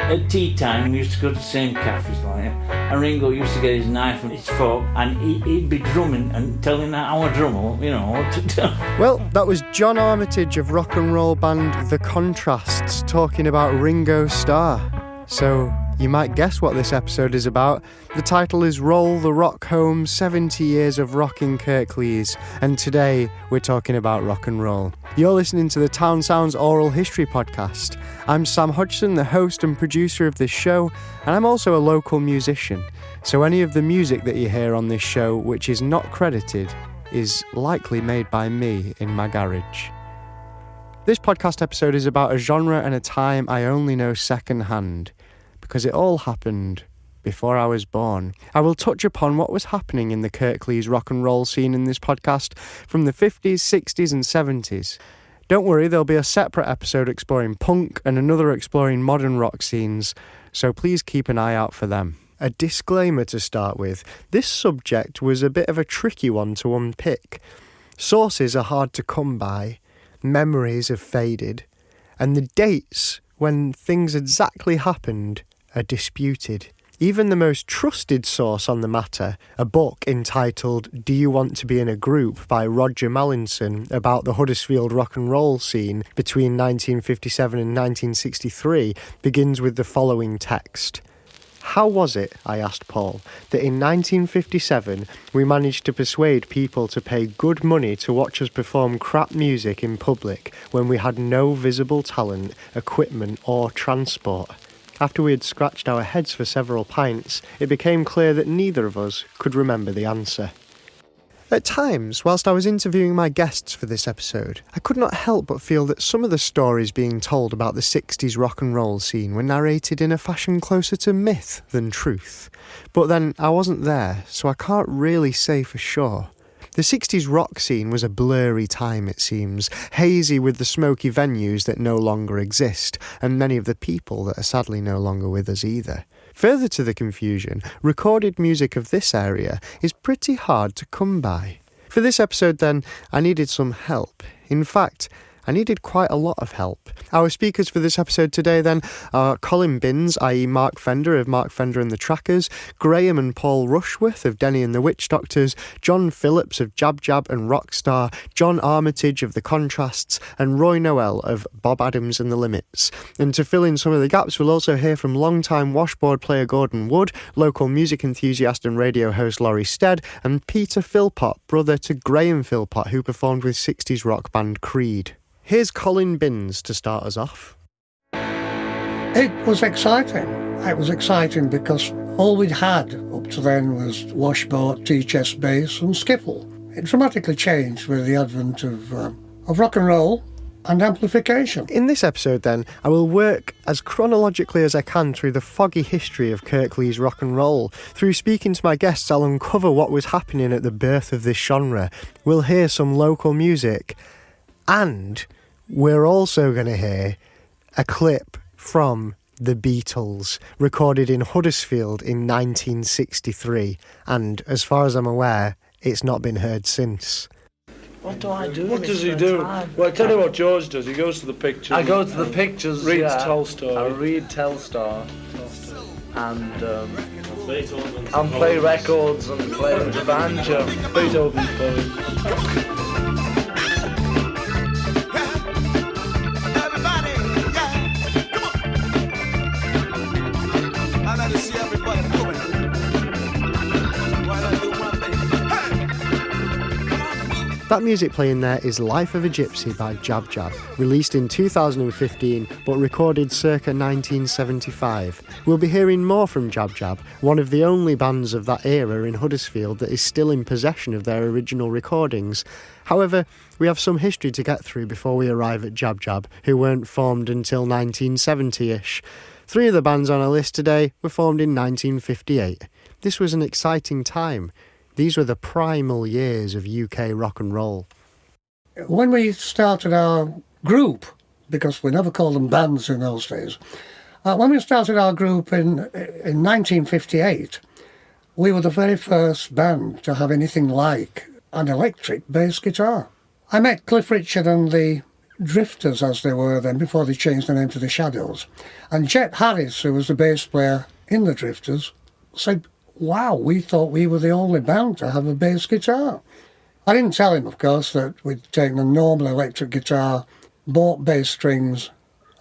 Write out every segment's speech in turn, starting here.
At tea time, we used to go to the same cafes like it, and Ringo used to get his knife and his fork, and he'd be drumming and telling our drummer, you know, what to do. Well, that was John Armitage of rock and roll band The Contrasts talking about Ringo Starr. So you might guess what this episode is about. The title is Roll the Rock Home, 70 Years of Rock in Kirklees, and today we're talking about rock and roll. You're listening to the TOWNSOUNDS Oral History Podcast. I'm Sam Hodgson, the host and producer of this show, and I'm also a local musician. So any of the music that you hear on this show which is not credited is likely made by me in my garage. This podcast episode is about a genre and a time I only know secondhand, because it all happened before I was born. I will touch upon what was happening in the Kirklees rock and roll scene in this podcast from the 50s, 60s and 70s. Don't worry, there'll be a separate episode exploring punk and another exploring modern rock scenes, so please keep an eye out for them. A disclaimer to start with. This subject was a bit of a tricky one to unpick. Sources are hard to come by, memories have faded, and the dates when things exactly happened are disputed. Even the most trusted source on the matter, a book entitled Do You Want to Be in a Group by Roger Mallinson about the Huddersfield rock and roll scene between 1957 and 1963, begins with the following text. How was it, I asked Paul, that in 1957 we managed to persuade people to pay good money to watch us perform crap music in public when we had no visible talent, equipment or transport? After we had scratched our heads for several pints, it became clear that neither of us could remember the answer. At times, whilst I was interviewing my guests for this episode, I could not help but feel that some of the stories being told about the 60s rock and roll scene were narrated in a fashion closer to myth than truth. But then I wasn't there, so I can't really say for sure. The 60s rock scene was a blurry time, it seems, hazy with the smoky venues that no longer exist, and many of the people that are sadly no longer with us either. Further to the confusion, recorded music of this area is pretty hard to come by. For this episode then, I needed some help. In fact, I needed quite a lot of help. Our speakers for this episode today then are Colin Binns, i.e. Mark Fender of Mark Fender and the Trackers, Graham and Paul Rushworth of Denny and the Witchdoctors, John Phillips of Jab Jab and Rockstar, John Armitage of The Contrasts, and Roy Noel of Bob Adams and the Limits. And to fill in some of the gaps, we'll also hear from longtime washboard player Gordon Wood, local music enthusiast and radio host Laurie Stead, and Peter Philpot, brother to Graham Philpot, who performed with 60s rock band Creed. Here's Colin Binns to start us off. It was exciting. It was exciting because all we'd had up to then was washboard, tea-chest bass and skiffle. It dramatically changed with the advent of rock and roll and amplification. In this episode then, I will work as chronologically as I can through the foggy history of Kirklees rock and roll. Through speaking to my guests, I'll uncover what was happening at the birth of this genre. We'll hear some local music, and we're also going to hear a clip from the Beatles, recorded in Huddersfield in 1963, and as far as I'm aware, it's not been heard since. What do I do? What does he do? Well, I tell you what George does. He goes to the pictures. I go to the pictures. Reads Tolstoy. I read Telstar, and play records and play the banjo. Beethoven's poem. That music playing there is Life of a Gypsy by Jab Jab, released in 2015 but recorded circa 1975. We'll be hearing more from Jab Jab, one of the only bands of that era in Huddersfield that is still in possession of their original recordings. However, we have some history to get through before we arrive at Jab Jab, who weren't formed until 1970-ish. 3 of the bands on our list today were formed in 1958. This was an exciting time. These were the primal years of UK rock and roll. When we started our group, because we never called them bands in those days, when we started our group in 1958, we were the very first band to have anything like an electric bass guitar. I met Cliff Richard and the Drifters, as they were then, before they changed the name to the Shadows. And Jet Harris, who was the bass player in the Drifters, said, wow, we thought we were the only band to have a bass guitar. I didn't tell him, of course, that we'd taken a normal electric guitar, bought bass strings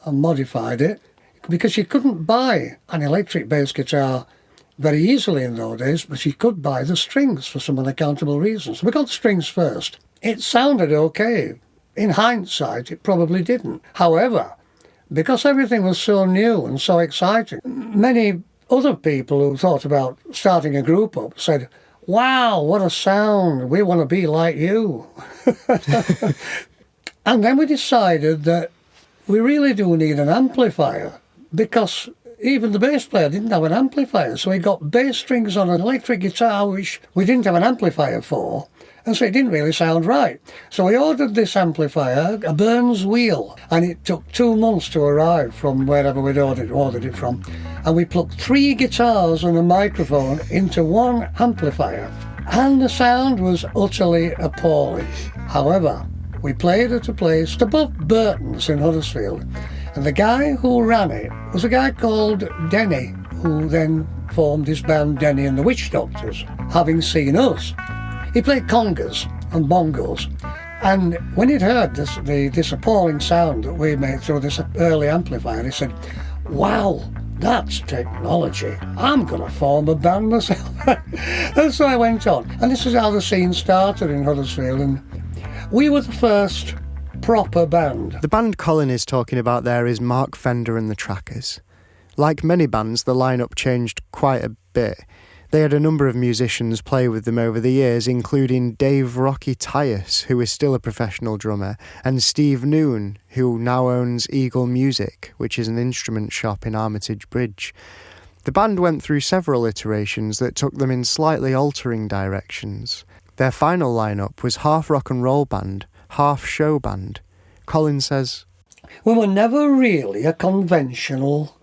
and modified it, because you couldn't buy an electric bass guitar very easily in those days, but you could buy the strings for some unaccountable reasons. We got the strings first. It sounded okay. In hindsight, it probably didn't. However, because everything was so new and so exciting, many other people who thought about starting a group up said, wow, what a sound, we want to be like you. And then we decided that we really do need an amplifier, because even the bass player didn't have an amplifier, so he got bass strings on an electric guitar which we didn't have an amplifier for, and so it didn't really sound right. So we ordered this amplifier, a Burns wheel, and it took 2 months to arrive from wherever we'd ordered it from, and we plugged 3 guitars and a microphone into one amplifier, and the sound was utterly appalling. However, we played at a place above Burton's in Huddersfield, and the guy who ran it was a guy called Denny, who then formed his band Denny and the Witchdoctors, having seen us. He played congas and bongos, and when he'd heard this appalling sound that we made through this early amplifier, he said, wow, that's technology. I'm going to form a band myself. And so I went on, and this is how the scene started in Huddersfield, and we were the first proper band. The band Colin is talking about there is Mark Fender and the Trackers. Like many bands, the lineup changed quite a bit. They had a number of musicians play with them over the years, including Dave Rocky Tyus, who is still a professional drummer, and Steve Noon, who now owns Eagle Music, which is an instrument shop in Armitage Bridge. The band went through several iterations that took them in slightly altering directions. Their final lineup was half rock and roll band, half show band. Colin says, we were never really a conventional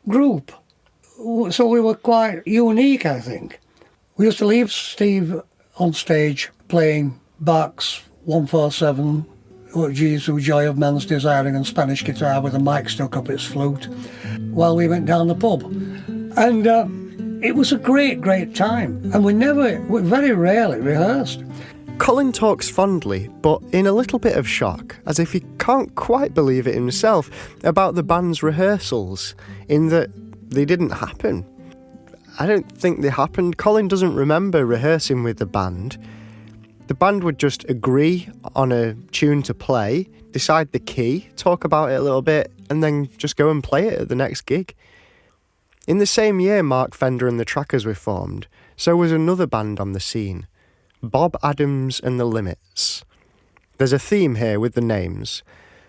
group, so we were quite unique, I think. We used to leave Steve on stage playing Bach's 147, Oh Jesu, Joy of Man's Desiring, and Spanish guitar with a mic stuck up its flute, while we went down the pub. And it was a great, great time, and we very rarely rehearsed. Colin talks fondly, but in a little bit of shock, as if he can't quite believe it himself, about the band's rehearsals, in that they didn't happen. I don't think they happened. Colin doesn't remember rehearsing with the band. The band would just agree on a tune to play, decide the key, talk about it a little bit, and then just go and play it at the next gig. In the same year Mark Fender and the Trackers were formed, so was another band on the scene, Bob Adams and the Limits. There's a theme here with the names: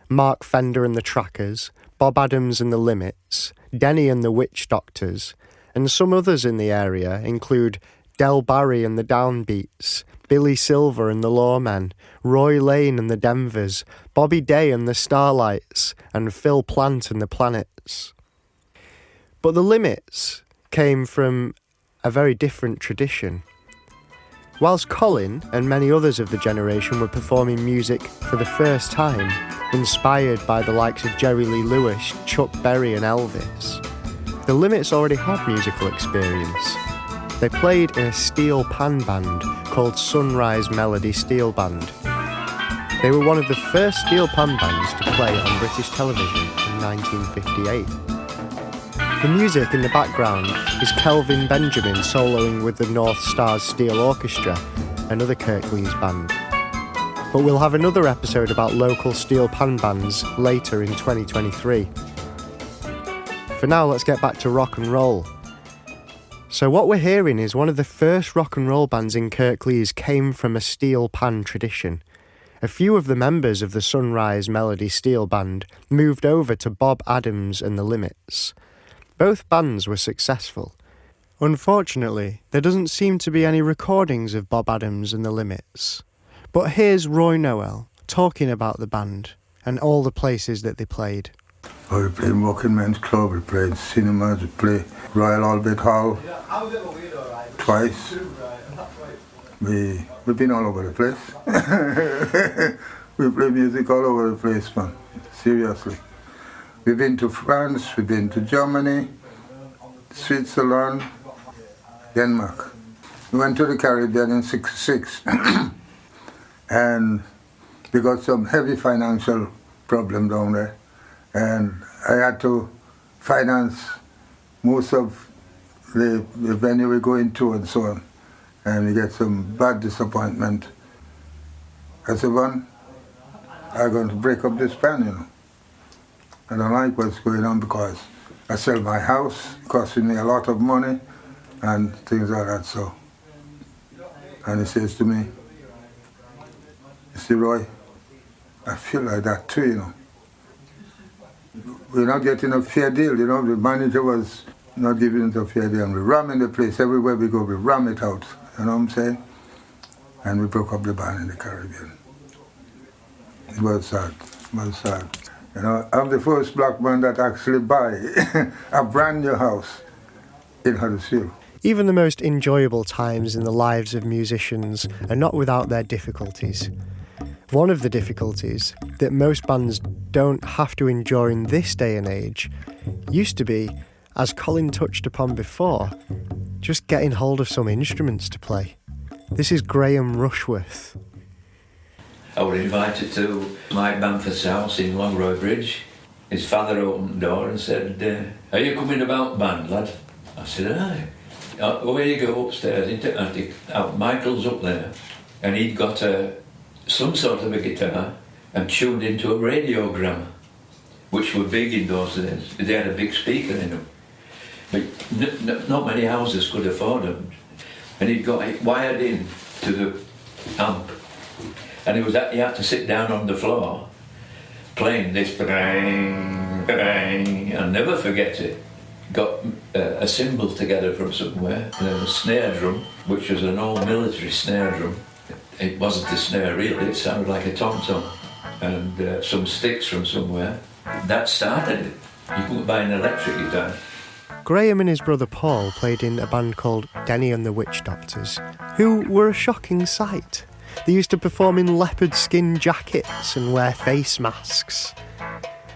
Mark Fender and the Trackers, Bob Adams and the Limits, Denny and the Witchdoctors, and some others in the area include Del Barry and the Downbeats, Billy Silver and the Lawmen, Roy Lane and the Denvers, Bobby Day and the Starlights, and Phil Plant and the Planets. But the Limits came from a very different tradition. Whilst Colin and many others of the generation were performing music for the first time, inspired by the likes of Jerry Lee Lewis, Chuck Berry and Elvis, the Limits already had musical experience. They played in a steel pan band called Sunrise Melody Steel Band. They were one of the first steel pan bands to play on British television in 1958. The music in the background is Kelvin Benjamin soloing with the North Stars Steel Orchestra, another Kirklees band. But we'll have another episode about local steel pan bands later in 2023. For now, let's get back to rock and roll. So what we're hearing is one of the first rock and roll bands in Kirklees came from a steel pan tradition. A few of the members of the Sunrise Melody Steel Band moved over to Bob Adams and the Limits. Both bands were successful. Unfortunately, there doesn't seem to be any recordings of Bob Adams and the Limits. But here's Roy Noel talking about the band and all the places that they played. We played Working Men's Club, we played cinemas, we played Royal Albert Hall twice. We've been all over the place. We play music all over the place, man. Seriously. We've been to France, we've been to Germany, Switzerland, Denmark. We went to the Caribbean in '66 and we got some heavy financial problem down there, and I had to finance most of the venue we go into and so on, and we get some bad disappointment. I said, "One, I'm going to break up this band, you know. I don't like what's going on because I sell my house, it costing me a lot of money and things like that." So, and he says to me, "You see, Roy, I feel like that too, you know. We're not getting a fair deal, you know. The manager was not giving us a fair deal, and we're ramming the place everywhere we go. We ram it out, you know what I'm saying? And we broke up the band in the Caribbean. It was sad. It was sad. You know, I'm the first black man that actually buy a brand new house in Huddersfield." Even the most enjoyable times in the lives of musicians are not without their difficulties. One of the difficulties that most bands don't have to endure in this day and age used to be, as Colin touched upon before, just getting hold of some instruments to play. This is Graham Rushworth. I was invited to Mike Bamford's house in Longroy Bridge. His father opened the door and said, "Are you coming about band, lad?" I said, "Aye." "Away you go upstairs into the attic. Michael's up there." And he'd got some sort of a guitar and tuned into a radiogram, which were big in those days. They had a big speaker in them. But not many houses could afford them. And he'd got it wired in to the amp. And he had to sit down on the floor playing this, bang, bang. I'll never forget it. Got a cymbal together from somewhere, and a snare drum, which was an old military snare drum. It wasn't a snare really, it sounded like a tom-tom. And some sticks from somewhere. That started it. You couldn't buy an electric guitar. Graham and his brother Paul played in a band called Denny and the Witchdoctors, who were a shocking sight. They used to perform in leopard skin jackets and wear face masks.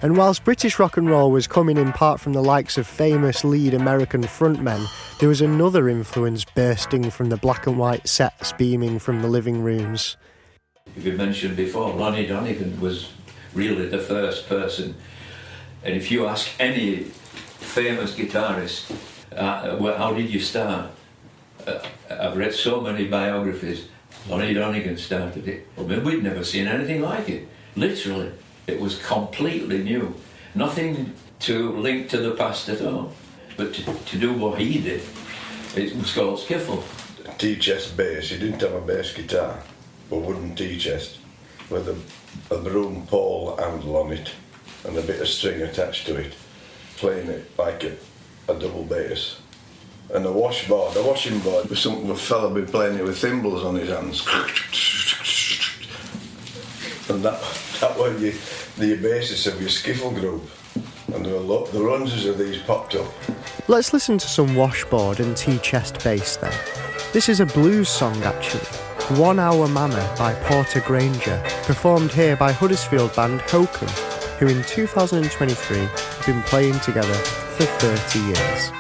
And whilst British rock and roll was coming in part from the likes of famous lead American frontmen, there was another influence bursting from the black and white sets beaming from the living rooms. We mentioned before, Lonnie Donegan was really the first person. And if you ask any famous guitarist, well, how did you start? I've read so many biographies. Lonnie Donegan started it. I mean, we'd never seen anything like it. Literally, it was completely new. Nothing to link to the past at all. But to do what he did, it was called skiffle. T-chest bass. He didn't have a bass guitar, but wooden T-chest with a broom pole handle on it and a bit of string attached to it, playing it like a double bass. And a washboard, a washing board, was something a fella been playing it with thimbles on his hands. And that was the basis of your skiffle group. And the runs of these popped up. Let's listen to some washboard and T-chest bass then. This is a blues song actually, 1 Hour Mama by Porter Granger, performed here by Huddersfield band Hokum, who in 2023 have been playing together for 30 years.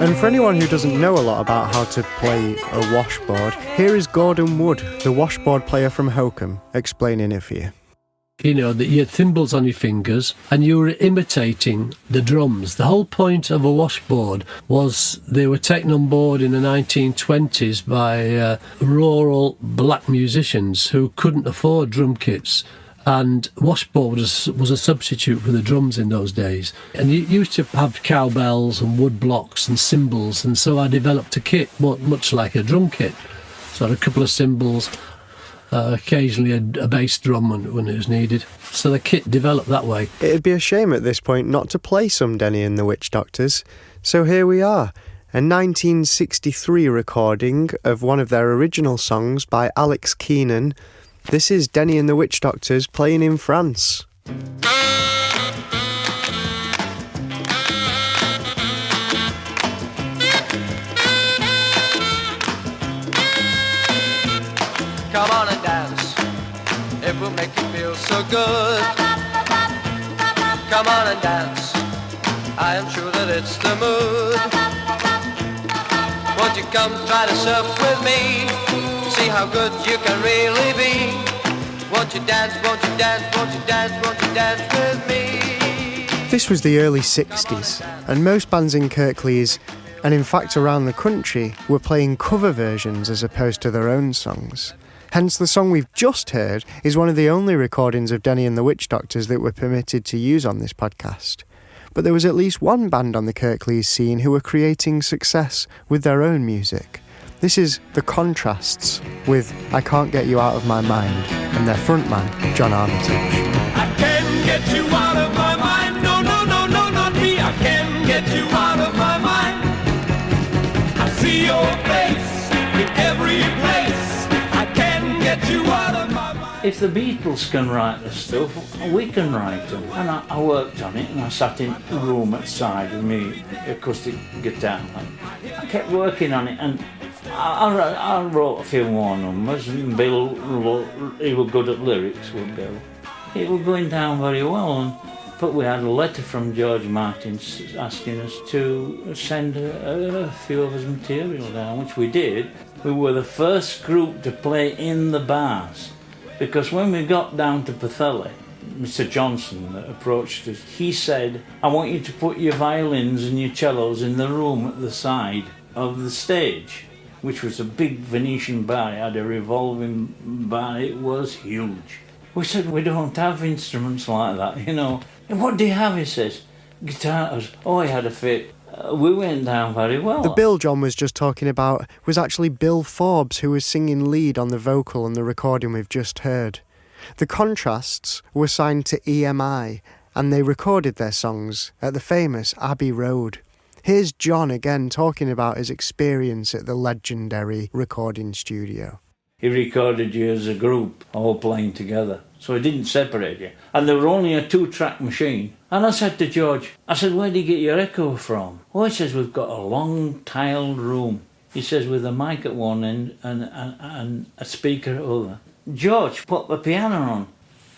And for anyone who doesn't know a lot about how to play a washboard, here is Gordon Wood, the washboard player from Hokum, explaining it for you. You know, that you had thimbles on your fingers and you were imitating the drums. The whole point of a washboard was they were taken on board in the 1920s by rural black musicians who couldn't afford drum kits. And washboard was a substitute for the drums in those days. And you used to have cowbells and wood blocks and cymbals, and so I developed a kit much like a drum kit. So I had a couple of cymbals, occasionally a bass drum when it was needed. So the kit developed that way. It'd be a shame at this point not to play some Denny and the Witchdoctors. So here we are, a 1963 recording of one of their original songs by Alex Keenan, This is Denny and the Witchdoctors playing in France. Come on and dance, it will make you feel so good. Come on and dance, I am sure that it's the mood. Won't you come try to surf with me, see how good you can really be. Won't you dance, won't you dance, won't you dance, won't you dance with me. This was the early 60s, and most bands in Kirklees, and in fact around the country, were playing cover versions as opposed to their own songs. Hence, the song we've just heard is one of the only recordings of Denny and the Witchdoctors that we're permitted to use on this podcast. But there was at least one band on the Kirklees scene who were creating success with their own music. This is The Contrasts with I Can't Get You Out of My Mind and their frontman, John Armitage. I can't get you out of my mind, no, no, no, no, not me. I can't get you out of my mind. I see your face in every place. Get you out of my mind. If the Beatles can write the stuff, we can write them. And I worked on it, and I sat in a room outside with me acoustic guitar. I kept working on it, and I wrote a few more numbers. And Bill, he was good at lyrics with Bill. It was going down very well, but we had a letter from George Martin asking us to send a few of his material down, which we did. We were the first group to play in the bars, because when we got down to Pwllheli, Mr. Johnson approached us. He said, I want you to put your violins and your cellos in the room at the side of the stage, which was a big Venetian bar. It had a revolving bar. It was huge. We said, we don't have instruments like that, you know. And what do you have, he says? Guitars. Oh, he had a fit. We went down very well. The Bill John was just talking about was actually Bill Forbes, who was singing lead on the vocal on the recording we've just heard. The Contrasts were signed to EMI, and they recorded their songs at the famous Abbey Road. Here's John again talking about his experience at the legendary recording studio. He recorded you as a group, all playing together. So he didn't separate you. And there were only a 2-track machine. And I said to George, I said, where do you get your echo from? Oh, he says, we've got a long tiled room. He says, with a mic at one end and a speaker at other. George put the piano on.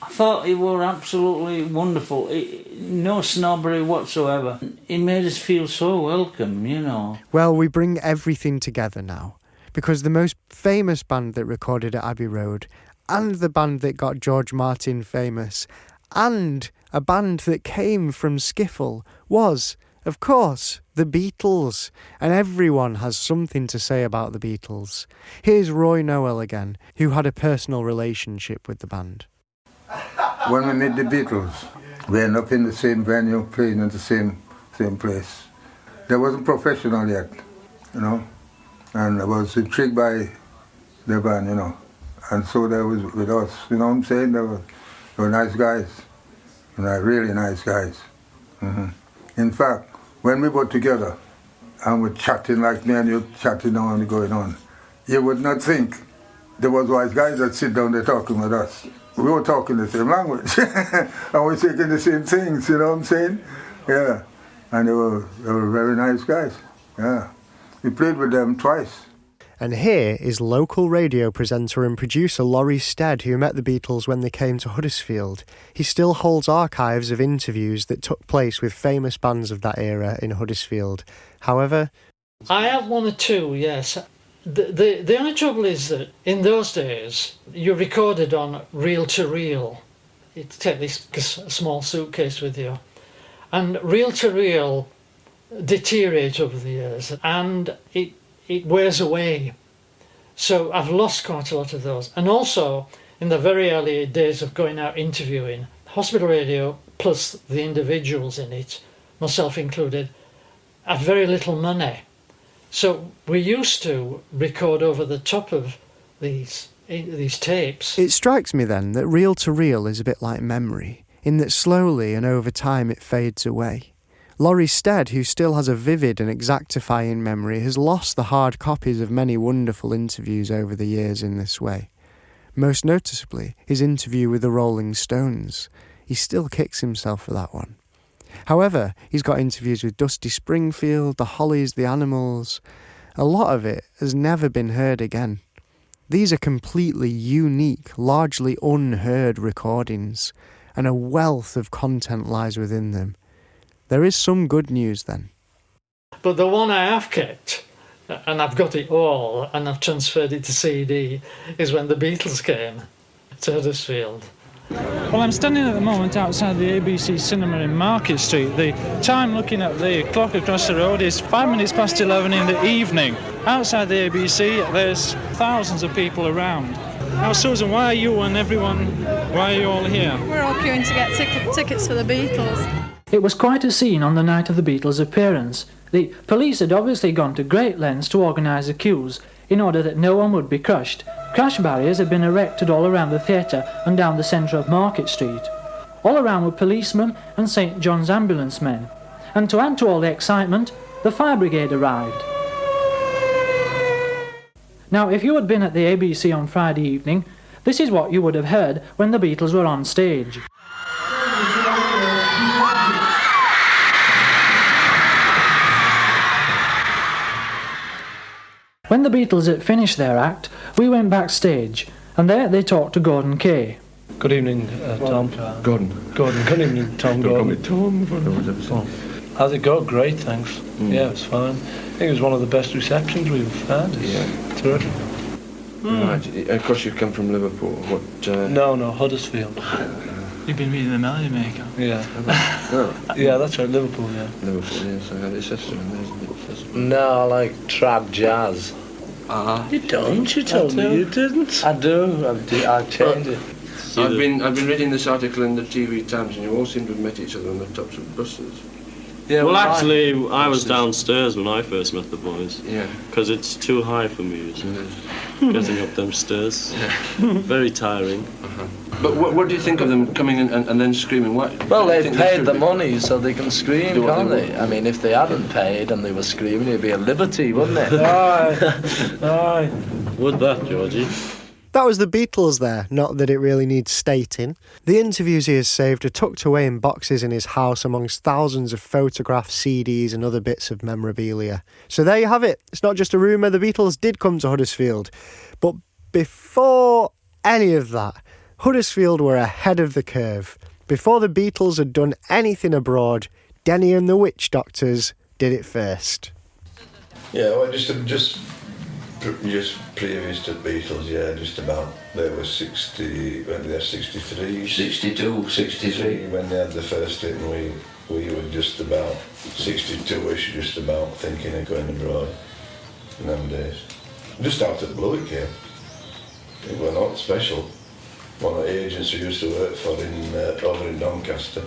I thought he was absolutely wonderful. No snobbery whatsoever. He made us feel so welcome, you know. Well, we bring everything together now, because the most famous band that recorded at Abbey Road, and the band that got George Martin famous, and a band that came from skiffle was, of course, the Beatles. And everyone has something to say about the Beatles. Here's Roy Noel again, who had a personal relationship with the band. When we met the Beatles, we ended up in the same venue, playing in the same place. They wasn't professional yet, you know, and I was intrigued by their band, you know. And so they was with us, you know what I'm saying? They were nice guys, you know, really nice guys. Mm-hmm. In fact, when we were together and we're chatting like me and you chatting on and going on, you would not think there was wise guys that sit down there talking with us. We were talking the same language and we're saying the same things, you know what I'm saying? Yeah, and they were very nice guys, yeah. We played with them twice. And here is local radio presenter and producer Laurie Stead, who met the Beatles when they came to Huddersfield. He still holds archives of interviews that took place with famous bands of that era in Huddersfield. However, I have one or two, yes. The only trouble is that in those days you recorded on reel-to-reel. You take this small suitcase with you, and reel-to-reel deteriorates over the years, and it wears away. So I've lost quite a lot of those. And also, in the very early days of going out interviewing, hospital radio plus the individuals in it, myself included, had very little money. So we used to record over the top of these tapes. It strikes me then that reel-to-reel is a bit like memory, in that slowly and over time it fades away. Laurie Stead, who still has a vivid and exactifying memory, has lost the hard copies of many wonderful interviews over the years in this way. most noticeably his interview with the Rolling Stones. He still kicks himself for that one. However, he's got interviews with Dusty Springfield, the Hollies, the Animals. A lot of it has never been heard again. These are completely unique, largely unheard recordings, and a wealth of content lies within them. There is some good news then. But the one I have kept, and I've got it all, and I've transferred it to CD, is when the Beatles came to Huddersfield. Well, I'm standing at the moment outside the ABC Cinema in Market Street. The time, looking at the clock across the road, is 5 minutes past 11 in the evening. Outside the ABC, there's thousands of people around. Now, Susan, why are you and everyone, why are you all here? We're all queuing to get tickets for the Beatles. It was quite a scene on the night of the Beatles' appearance. The police had obviously gone to great lengths to organise the queues in order that no one would be crushed. Crash barriers had been erected all around the theatre and down the centre of Market Street. All around were policemen and St John's ambulance men. And to add to all the excitement, the fire brigade arrived. Now, if you had been at the ABC on Friday evening, this is what you would have heard when the Beatles were on stage. When the Beatles had finished their act, we went backstage, and there they talked to Gordon Kay. Good evening, Tom. Gordon. Good evening, Tom. Don't call me Tom. How's it go? Great, thanks. Yeah, it's fine. I think it was one of the best receptions we've had. Yeah. Terrific. Right. Of course, you've come from Liverpool. What? No, Huddersfield. You've been reading the Melody Maker? Yeah. Oh. Yeah, that's right, Liverpool, yeah. Liverpool, yes. I had a sister in there, isn't it? No, I like trad jazz. You don't? You told me you didn't. I do. I changed it. I've been reading this article in the TV Times, and you all seem to have met each other on the tops of buses. Yeah, well, actually, I was downstairs when I first met the boys. Yeah. Because it's too high for me, isn't it? Getting up them stairs. Yeah. Very tiring. But what do you think of them coming in and then screaming? Well, they've paid the money, so they can scream, can't they? I mean, if they hadn't paid and they were screaming, it'd be a liberty, wouldn't it? Aye. Would that, Georgie? That was the Beatles there, not that it really needs stating. The interviews he has saved are tucked away in boxes in his house amongst thousands of photographs, CDs and other bits of memorabilia. So there you have it. It's not just a rumour, the Beatles did come to Huddersfield. But before any of that, Huddersfield were ahead of the curve. Before the Beatles had done anything abroad, Denny and the Witchdoctors did it first. Yeah, well, just previous to Beatles, yeah, just about. They were 60, when they were 63. 62, 63. When they had the first hit, and we were just about 62-ish, just about thinking of going abroad in them days. Just out of the blue it came. It was not special. One of the agents we used to work for over in Doncaster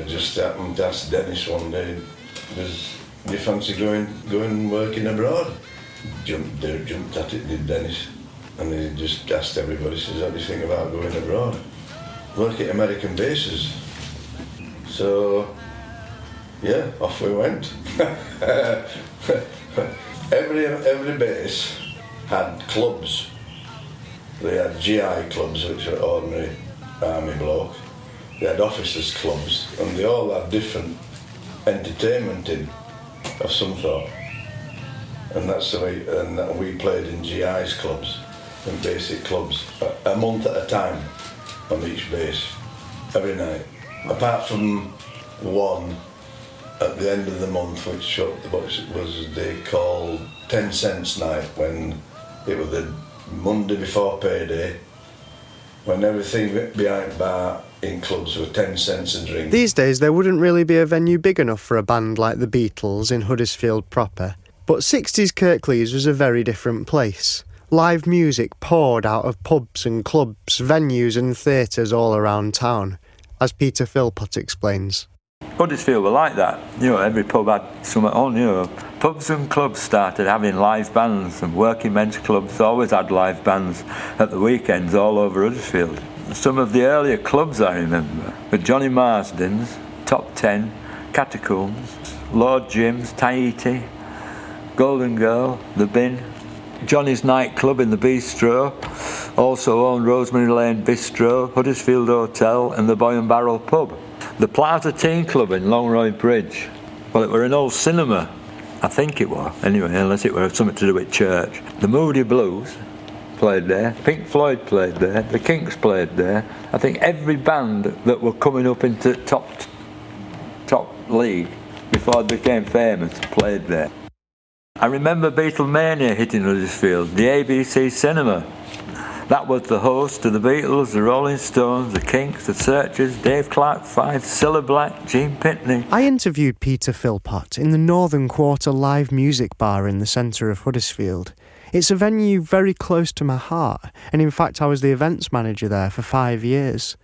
just happened to ask Dennis one day, do you fancy going working abroad? Jumped at it, did Dennis. And he just asked everybody, says, how do you think about going abroad? Work at American bases. So, yeah, off we went. Every base had clubs. They had GI clubs, which are ordinary army bloke. They had officers' clubs, and they all had different entertainment in, of some sort. And that's the way, and we played in GI's clubs and basic clubs a month at a time on each base, every night. Apart from one at the end of the month, which was they called 10 cents night, when it was the Monday before payday, when everything behind bar in clubs were 10 cents a drink. These days there wouldn't really be a venue big enough for a band like the Beatles in Huddersfield proper. But 60s Kirklees was a very different place. Live music poured out of pubs and clubs, venues and theatres all around town, as Peter Philpot explains. Huddersfield were like that. You know, every pub had something on, you know. Pubs and clubs started having live bands, and working men's clubs always had live bands at the weekends all over Huddersfield. Some of the earlier clubs I remember were Johnny Marsden's, Top 10, Catacombs, Lord Jim's, Tahiti, Golden Girl, The Bin, Johnny's nightclub in the Bistro, also owned Rosemary Lane Bistro, Huddersfield Hotel and the Boy and Barrel pub. The Plaza Teen Club in Longroy Bridge. Well, it were an old cinema, I think it was, anyway, unless it were something to do with church. The Moody Blues played there, Pink Floyd played there, the Kinks played there. I think every band that were coming up into top league before they became famous played there. I remember Beatlemania hitting Huddersfield, the ABC Cinema. That was the host to the Beatles, the Rolling Stones, the Kinks, the Searchers, Dave Clark 5, Cilla Black, Gene Pitney. I interviewed Peter Philpot in the Northern Quarter live music bar in the centre of Huddersfield. It's a venue very close to my heart, and in fact I was the events manager there for 5 years.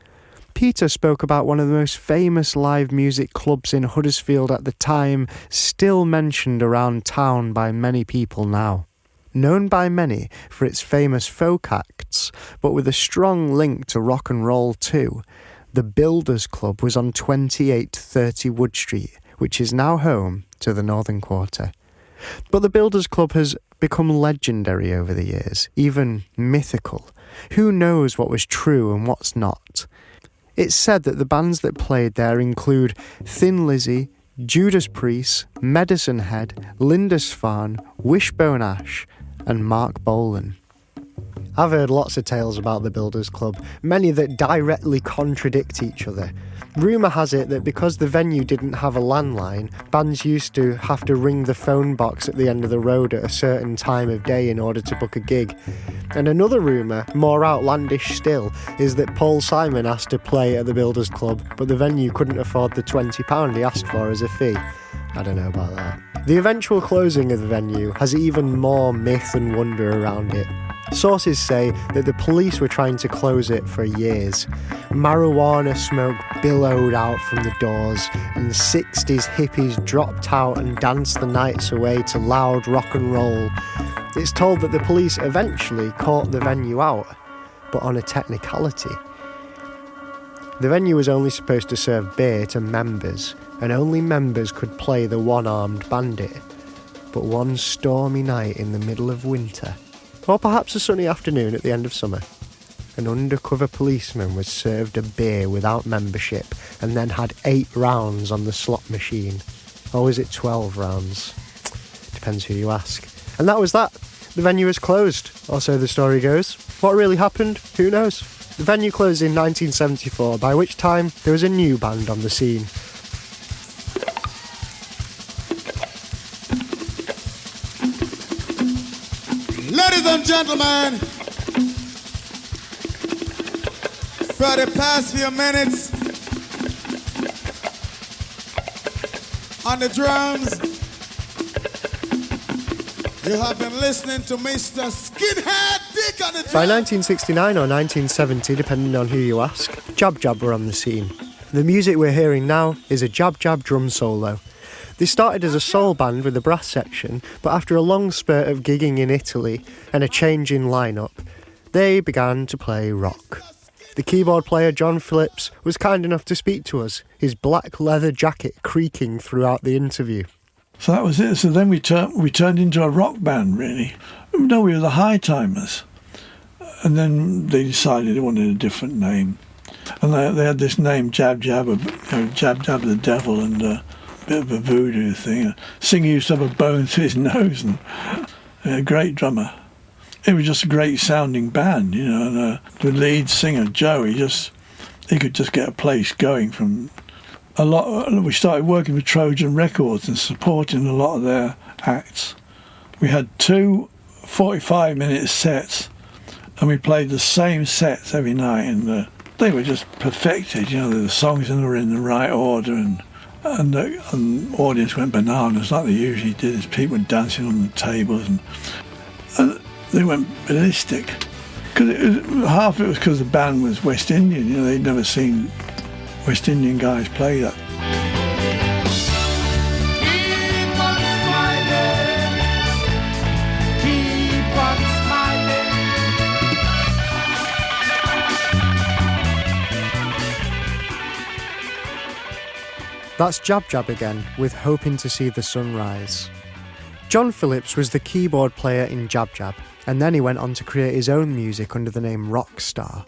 Peter spoke about one of the most famous live music clubs in Huddersfield at the time, still mentioned around town by many people now. Known by many for its famous folk acts, but with a strong link to rock and roll too, the Builders Club was on 2830 Wood Street, which is now home to the Northern Quarter. But the Builders Club has become legendary over the years, even mythical. Who knows what was true and what's not? It's said that the bands that played there include Thin Lizzy, Judas Priest, Medicine Head, Lindisfarne, Wishbone Ash and Mark Bolan. I've heard lots of tales about the Builders Club, many that directly contradict each other. Rumour has it that because the venue didn't have a landline, bands used to have to ring the phone box at the end of the road at a certain time of day in order to book a gig. And another rumour, more outlandish still, is that Paul Simon asked to play at the Builders Club, but the venue couldn't afford the £20 he asked for as a fee. I don't know about that. The eventual closing of the venue has even more myth and wonder around it. Sources say that the police were trying to close it for years. Marijuana smoke billowed out from the doors, and 60s hippies dropped out and danced the nights away to loud rock and roll. It's told that the police eventually caught the venue out, but on a technicality. The venue was only supposed to serve beer to members, and only members could play the one-armed bandit. But one stormy night in the middle of winter, or perhaps a sunny afternoon at the end of summer, an undercover policeman was served a beer without membership and then had 8 rounds on the slot machine. Or was it 12 rounds? Depends who you ask. And that was that. The venue was closed, or so the story goes. What really happened? Who knows? The venue closed in 1974, by which time there was a new band on the scene. Ladies and gentlemen, for the past few minutes, on the drums, you have been listening to Mr. Skinhead Dick on the drums. By 1969 or 1970, depending on who you ask, Jab Jab were on the scene. The music we're hearing now is a Jab Jab drum solo. They started as a soul band with a brass section, but after a long spurt of gigging in Italy and a change in lineup, they began to play rock. The keyboard player John Phillips was kind enough to speak to us, his black leather jacket creaking throughout the interview. So that was it. So then we turned into a rock band, really. No, we were the High Timers. And then they decided they wanted a different name. And they had this name, Jab Jab, Jab Jab the Devil, and a bit of a voodoo thing. Singer used to have a bone through his nose, and a great drummer. It was just a great sounding band, you know. And the lead singer, Joe, he could just get a place going from a lot. We started working with Trojan Records and supporting a lot of their acts. We had 2 45-minute sets, and we played the same sets every night, and they were just perfected. You know, the songs were in the right order, and the audience went bananas like they usually did. As people were dancing on the tables, and they went ballistic. Half of it was because the band was West Indian. You know, they'd never seen West Indian guys play that. That's Jab Jab again, with Hoping to See the Sunrise. John Phillips was the keyboard player in Jab Jab, and then he went on to create his own music under the name Rockstar.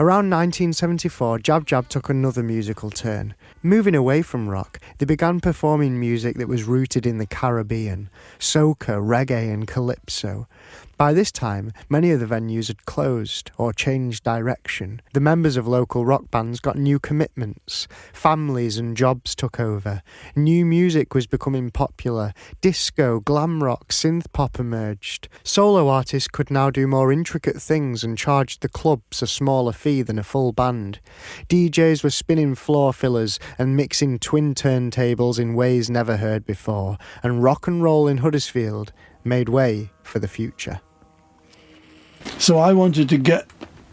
Around 1974, Jab Jab took another musical turn. Moving away from rock, they began performing music that was rooted in the Caribbean, soca, reggae and calypso. By this time, many of the venues had closed or changed direction. The members of local rock bands got new commitments. Families and jobs took over. New music was becoming popular. Disco, glam rock, synth pop emerged. Solo artists could now do more intricate things and charged the clubs a smaller fee than a full band. DJs were spinning floor fillers and mixing twin turntables in ways never heard before, and rock and roll in Huddersfield made way for the future. So I wanted to get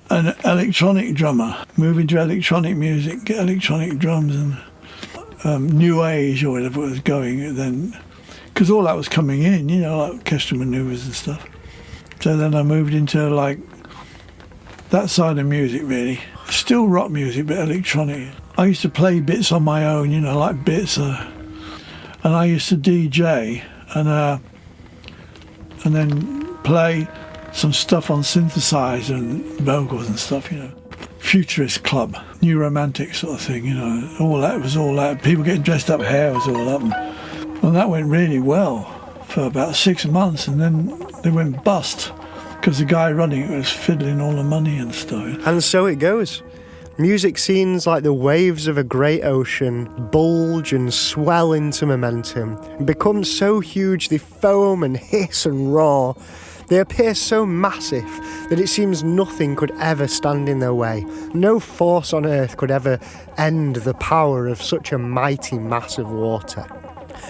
an electronic drummer, move into electronic music, get electronic drums and new age or whatever was going then, because all that was coming in, you know, like orchestral manoeuvres and stuff. So then I moved into like that side of music really. Still rock music, but electronic. I used to play bits on my own, you know, like bits, and I used to DJ and then play some stuff on synthesizer and vocals and stuff, you know. Futurist club, new romantic sort of thing, you know. All that. People getting dressed up, hair was all up. And that went really well for about 6 months, and then they went bust because the guy running it was fiddling all the money and stuff. And so it goes. Music scenes like the waves of a great ocean bulge and swell into momentum and become so huge they foam and hiss and roar. They appear so massive that it seems nothing could ever stand in their way. No force on earth could ever end the power of such a mighty mass of water.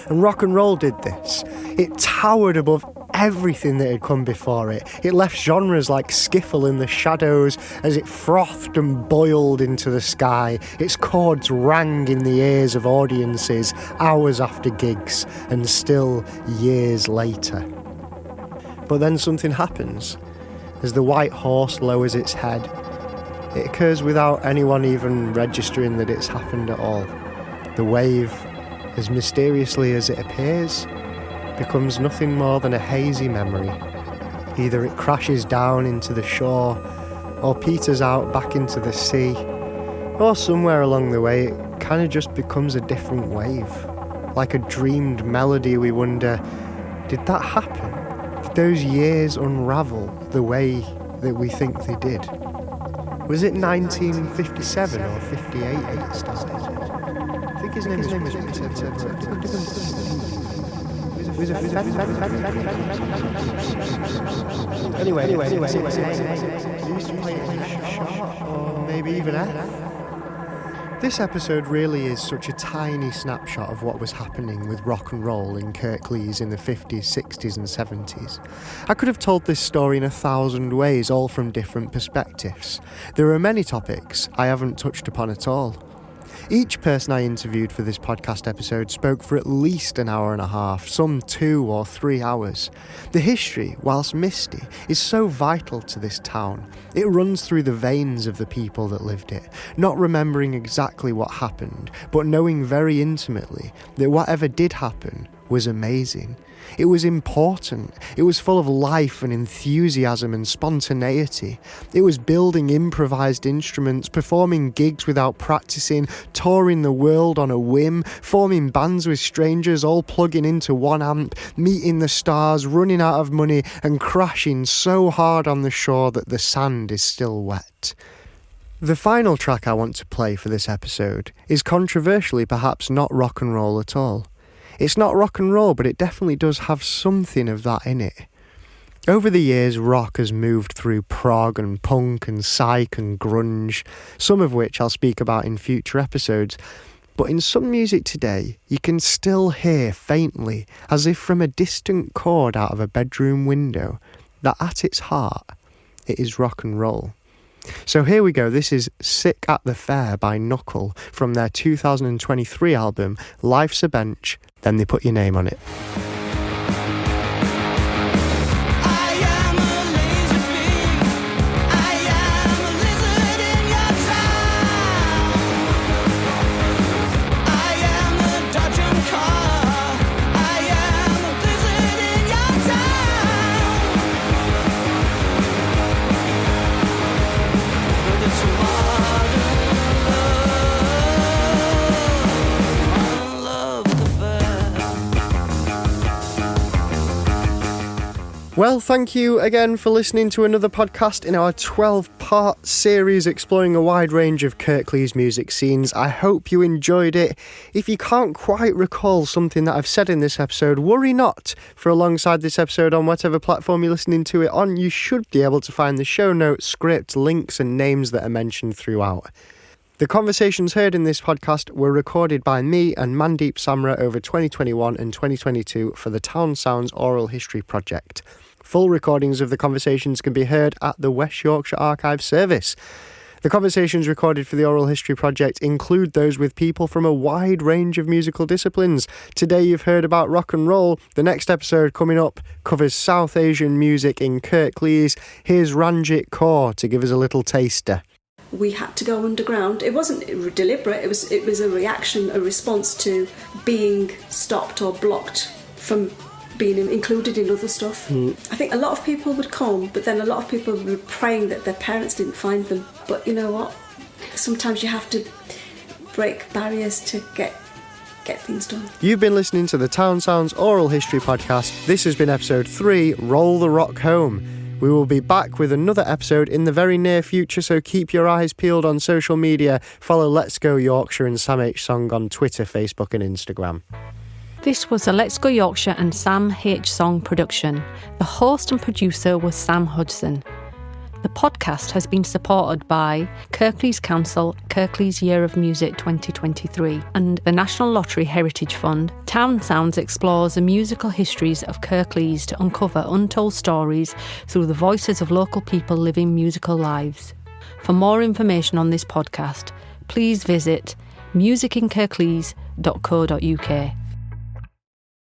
And rock and roll did this. It towered above everything that had come before it. It left genres like skiffle in the shadows as it frothed and boiled into the sky. Its chords rang in the ears of audiences hours after gigs and still years later. But then something happens. As the white horse lowers its head, it occurs without anyone even registering that it's happened at all. The wave, as mysteriously as it appears, becomes nothing more than a hazy memory. Either it crashes down into the shore, or peters out back into the sea, or somewhere along the way it kind of just becomes a different wave. Like a dreamed melody, we wonder, did that happen? Did those years unravel the way that we think they did? Was it 1957 or 58 that it started? I think his name was Anyway, he used to play short or maybe even F. This episode really is such a tiny snapshot of what was happening with rock and roll in Kirklees in the 50s, 60s and 70s. I could have told this story in 1,000 ways, all from different perspectives. There are many topics I haven't touched upon at all. Each person I interviewed for this podcast episode spoke for at least an hour and a half, some 2 or 3 hours. The history, whilst misty, is so vital to this town. It runs through the veins of the people that lived it, not remembering exactly what happened, but knowing very intimately that whatever did happen was amazing. It was important. It was full of life and enthusiasm and spontaneity. It was building improvised instruments, performing gigs without practicing, touring the world on a whim, forming bands with strangers, all plugging into one amp, meeting the stars, running out of money and crashing so hard on the shore that the sand is still wet. The final track I want to play for this episode is controversially perhaps not rock and roll at all. It's not rock and roll, but it definitely does have something of that in it. Over the years, rock has moved through prog and punk and psych and grunge, some of which I'll speak about in future episodes. But in some music today, you can still hear faintly, as if from a distant chord out of a bedroom window, that at its heart, it is rock and roll. So here we go, this is Sick at the Fair by Knuckle from their 2023 album, Life's a Bench, Then They Put Your Name on It. I am a Dodgem car. I am a blizzard in Well, thank you again for listening to another podcast in our 12-part series exploring a wide range of Kirklees music scenes. I hope you enjoyed it. If you can't quite recall something that I've said in this episode, worry not, for alongside this episode on whatever platform you're listening to it on, you should be able to find the show notes, script, links and names that are mentioned throughout. The conversations heard in this podcast were recorded by me and Mandeep Samra over 2021 and 2022 for the TOWNSOUNDS Oral History Project. Full recordings of the conversations can be heard at the West Yorkshire Archive Service. The conversations recorded for the Oral History Project include those with people from a wide range of musical disciplines. Today you've heard about rock and roll. The next episode coming up covers South Asian music in Kirklees. Here's Ranjit Kaur to give us a little taster. We had to go underground. It wasn't deliberate, it was a reaction, a response to being stopped or blocked from being included in other stuff. I think a lot of people would come, but then a lot of people were praying that their parents didn't find them. But you know what? Sometimes you have to break barriers to get things done. You've been listening to the TOWNSOUNDS Oral History Podcast. This has been episode 3, Roll the Rock Home. We will be back with another episode in the very near future, so keep your eyes peeled on social media. Follow Let's Go Yorkshire and Sam H Song on Twitter, Facebook and Instagram. This was a Let's Go Yorkshire and Sam H Song production. The host and producer was Sam Hodgson. The podcast has been supported by Kirklees Council, Kirklees Year of Music 2023 and the National Lottery Heritage Fund. TOWNSOUNDS explores the musical histories of Kirklees to uncover untold stories through the voices of local people living musical lives. For more information on this podcast, please visit musicinkirklees.co.uk.